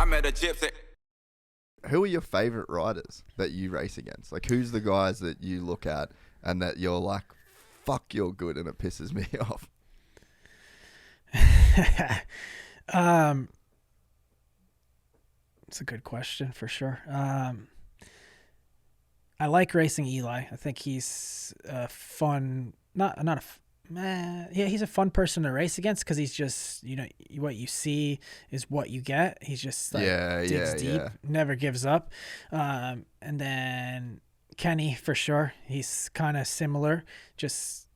I met a gypsy. Who are your favorite riders that you race against? Like, who's the guys that you look at and that you're like, fuck, you're good, and it pisses me off? It's a good question for sure. I like racing Eli. I think he's a fun, he's a fun person to race against because he's just, what you see is what you get. He's just like digs deep, never gives up. And then Kenny for sure. He's kind of similar. Just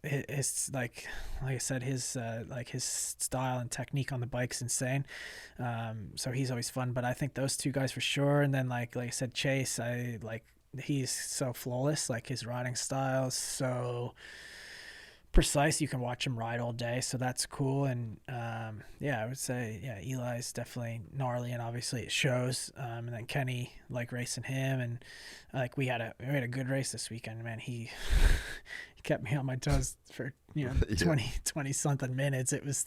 it's like I said, his style and technique on the bike's insane. So he's always fun. But I think those two guys for sure. And then like I said, Chase, he's so flawless. Like his riding style is so precise. You can watch him ride all day, so that's cool. And I would say Eli's definitely gnarly, and obviously it shows. And then Kenny, like racing him, and like we had a good race this weekend, man. He kept me on my toes for 20 something minutes. It was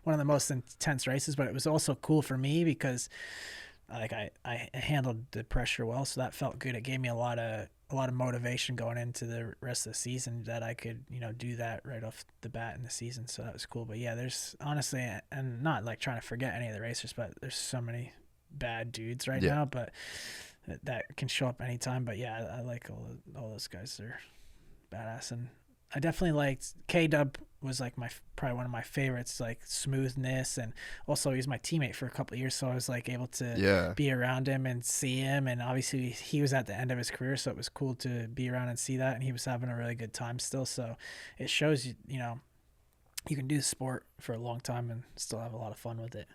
one of the most intense races, but it was also cool for me because like I handled the pressure well, so that felt good. It gave me a lot of motivation going into the rest of the season that I could, do that right off the bat in the season. So that was cool. But yeah, there's honestly, and not like trying to forget any of the racers, but there's so many bad dudes right now, but that can show up anytime. But yeah, I like all those guys. They're badass. And I definitely liked K-Dub was like probably one of my favorites, like smoothness, and also he was my teammate for a couple of years, so I was like able to be around him and see him, and obviously he was at the end of his career, so it was cool to be around and see that, and he was having a really good time still. So it shows you you can do the sport for a long time and still have a lot of fun with it.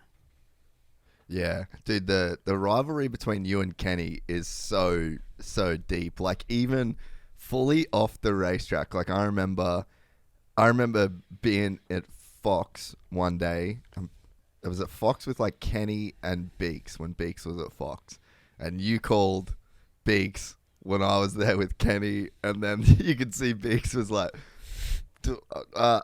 Yeah, dude, the rivalry between you and Kenny is so deep. Like even fully off the racetrack, like I remember being at Fox one day. It was at Fox with like Kenny and Beeks when Beeks was at Fox, and you called Beeks when I was there with Kenny, and then you could see Beeks was like, I'm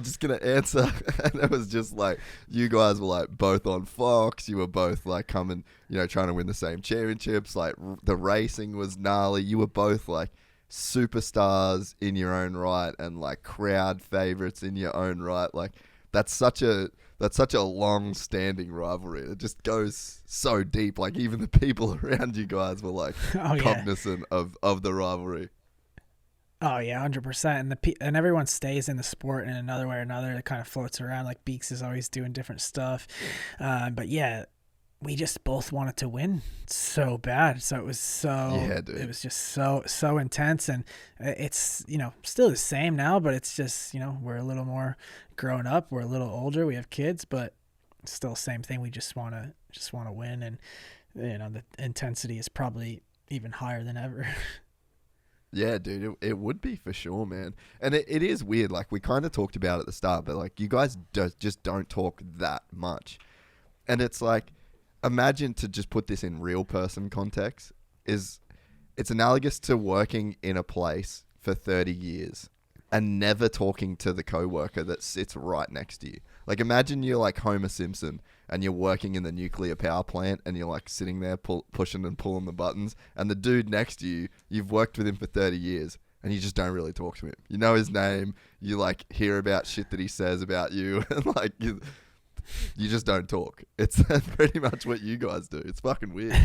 just gonna answer, and it was just like you guys were like both on Fox. You were both like coming, trying to win the same championships. Like the racing was gnarly. You were both like superstars in your own right and like crowd favorites in your own right. Like that's such a long-standing rivalry. It just goes so deep. Like even the people around you guys were like cognizant of the rivalry. Oh yeah, 100%. And everyone stays in the sport in another way or another. It kind of floats around. Like Beeks is always doing different stuff. But yeah, we just both wanted to win so bad. So it was it was just so intense. And it's, still the same now, but it's just, we're a little more grown up. We're a little older. We have kids, but it's still the same thing. We just want to win. And, the intensity is probably even higher than ever. Yeah, dude, it would be for sure, man. And it is weird. Like we kind of talked about at the start, but like you guys just don't talk that much. And it's like, imagine, to just put this in real person context, it's analogous to working in a place for 30 years and never talking to the coworker that sits right next to you. Like imagine you're like Homer Simpson and you're working in the nuclear power plant and you're like sitting there pushing and pulling the buttons, and the dude next to you, you've worked with him for 30 years and you just don't really talk to him. You know his name, you like hear about shit that he says about you, and like you just don't talk. It's pretty much what you guys do. It's fucking weird.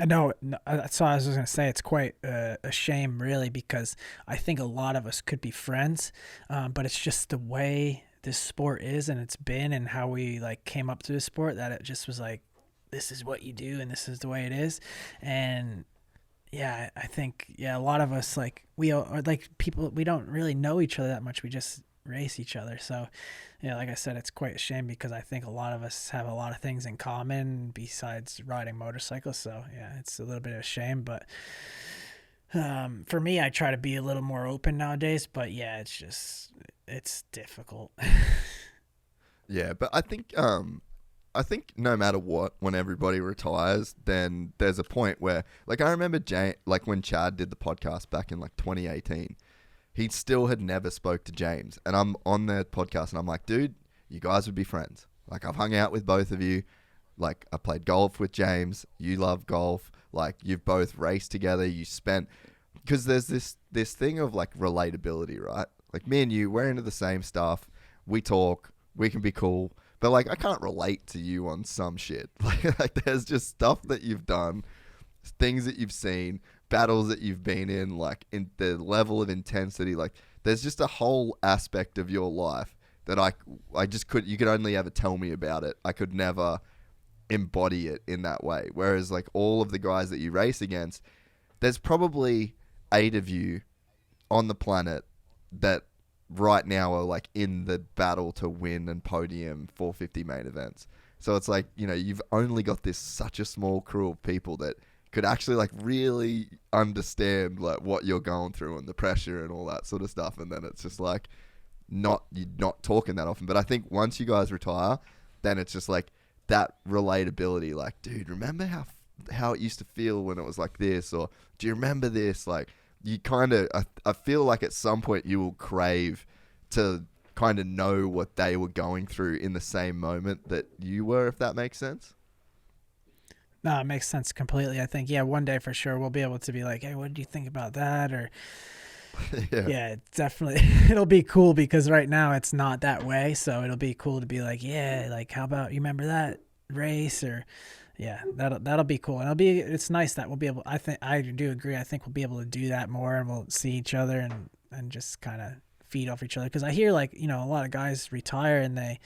No, that's what I was going to say. It's quite a shame, really, because I think a lot of us could be friends, but it's just the way this sport is and it's been, and how we like came up to the sport, that it just was like, this is what you do and this is the way it is. And yeah, I think a lot of us, like we are like people, we don't really know each other that much. We just race each other. So like I said, it's quite a shame because I think a lot of us have a lot of things in common besides riding motorcycles. So yeah, it's a little bit of a shame, but for me, I try to be a little more open nowadays, but yeah, it's difficult. Yeah, but I think no matter what, when everybody retires, then there's a point where, like, I remember like when Chad did the podcast back in like 2018, he still had never spoke to James, and I'm on the podcast and I'm like, dude, you guys would be friends. Like I've hung out with both of you, like I played golf with James. You love golf. Like you've both raced together. You spent, because there's this thing of like relatability, right? Like me and you, we're into the same stuff. We talk. We can be cool. But like I can't relate to you on some shit. Like there's just stuff that you've done, things that you've seen, battles that you've been in, like in the level of intensity. Like there's just a whole aspect of your life that I just you could only ever tell me about it. I could never embody it in that way. Whereas like all of the guys that you race against, there's probably 8 of you on the planet that right now are like in the battle to win and podium 450 main events. So it's like, you know, you've only got this such a small crew of people that could actually like really understand like what you're going through and the pressure and all that sort of stuff. And then it's just like you're not talking that often. But I think once you guys retire, then it's just like that relatability. Like, dude, remember how it used to feel when it was like this? Or do you remember this? Like you kind of, I feel like at some point you will crave to kind of know what they were going through in the same moment that you were, if that makes sense. No, it makes sense completely. I think, yeah, one day for sure we'll be able to be like, hey, what did you think about that? Or yeah, definitely. It'll be cool because right now it's not that way. So it'll be cool to be like, yeah, like how about you remember that race? Or yeah, that'll be cool. And it's nice that we'll be able, I do agree. I think we'll be able to do that more and we'll see each other and just kind of feed off each other. Cause I hear like, you know, a lot of guys retire and they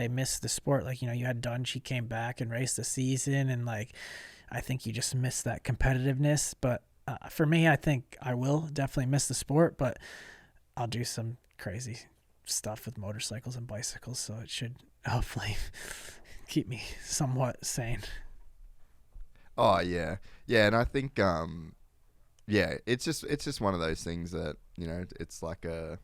miss the sport. Like, you know, you had Dunge, he came back and raced the season. And like, I think you just miss that competitiveness. But for me, I think I will definitely miss the sport, but I'll do some crazy stuff with motorcycles and bicycles. So it should hopefully keep me somewhat sane. Oh yeah. Yeah. And I think, yeah, it's just one of those things that, you know, it's like a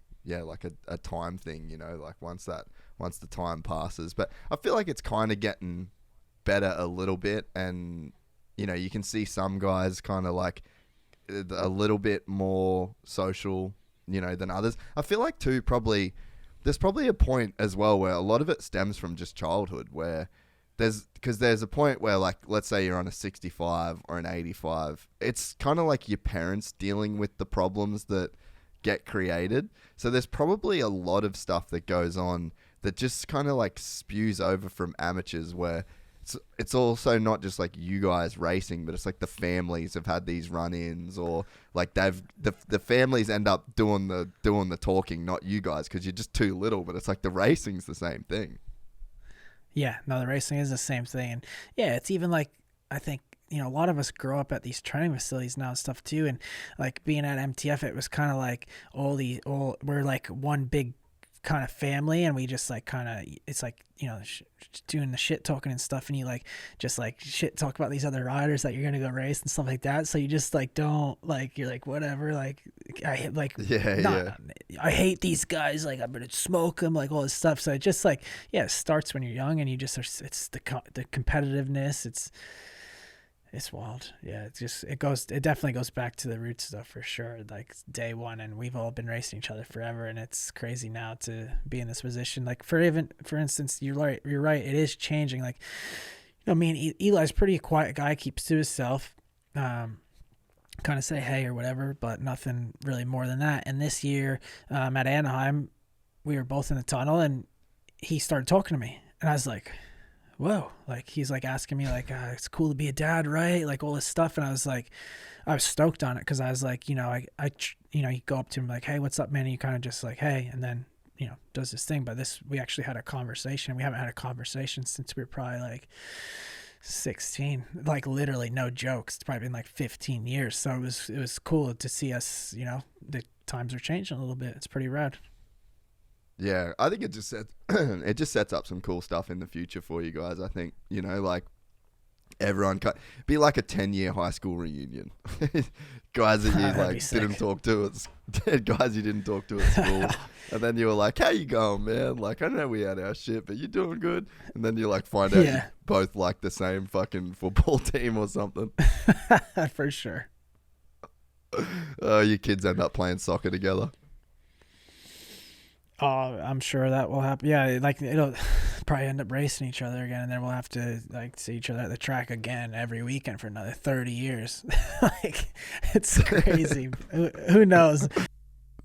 time thing, you know, like once the time passes. But I feel like it's kind of getting better a little bit. And, you know, you can see some guys kind of like a little bit more social, you know, than others. I feel like too, there's probably a point as well where a lot of it stems from just childhood, where there's a point where, like, let's say you're on a 65 or an 85, it's kind of like your parents dealing with the problems that get created. So there's probably a lot of stuff that goes on that just kind of like spews over from amateurs, where it's also not just like you guys racing, but it's like the families have had these run-ins, or like the families end up doing the talking, not you guys, because you're just too little. But it's like the racing's the same thing. Yeah, no, the racing is the same thing. And yeah, it's even like, I think, you know, a lot of us grow up at these training facilities now and stuff too. And like being at MTF, it was kind of like we're like one big kind of family, and we just like kind of, it's like, you know, doing the shit talking and stuff, and you like just like shit talk about these other riders that you're gonna go race and stuff like that. So you just like don't, like, you're like, whatever, like I hate these guys, like I'm gonna smoke them, like all this stuff. So it just like, yeah, it starts when you're young, and you just are, it's the competitiveness, it's wild. Yeah, it definitely goes back to the root stuff for sure, like day one. And we've all been racing each other forever, and it's crazy now to be in this position. Like for instance, you're right, it is changing. Like, you know, me and Eli's pretty quiet guy, keeps to himself, kind of say hey or whatever, but nothing really more than that. And this year at Anaheim, we were both in the tunnel, and he started talking to me, and I was like, whoa, like he's like asking me like, it's cool to be a dad, right? Like all this stuff. And I was stoked on it, because I was like, you know, I you know, you go up to him like, hey, what's up, man? And you kind of just like, hey, and then, you know, does this thing. But we actually had a conversation. We haven't had a conversation since we were probably like 16, like literally no jokes. It's probably been like 15 years. So it was cool to see us, you know, the times are changing a little bit. It's pretty rad. Yeah, I think it just sets up some cool stuff in the future for you guys. I think, you know, like everyone be like a 10-year high school reunion. Guys that you like didn't talk to guys you didn't talk to at school, and then you were like, how you going, man? Like, I know we had our shit, but you doing good? And then you like find out you both like the same fucking football team or something. For sure. Your kids end up playing soccer together. Oh, I'm sure that will happen. Yeah, like probably end up racing each other again, and then we'll have to like see each other at the track again every weekend for another 30 years. Like, it's crazy. Who knows?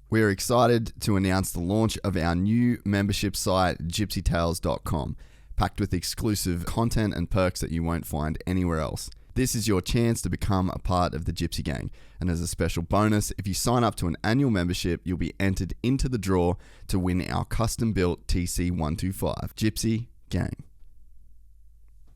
We're excited to announce the launch of our new membership site, gypsytales.com, packed with exclusive content and perks that you won't find anywhere else. This is your chance to become a part of the Gypsy Gang. And as a special bonus, if you sign up to an annual membership, you'll be entered into the draw to win our custom-built TC125. Gypsy Gang.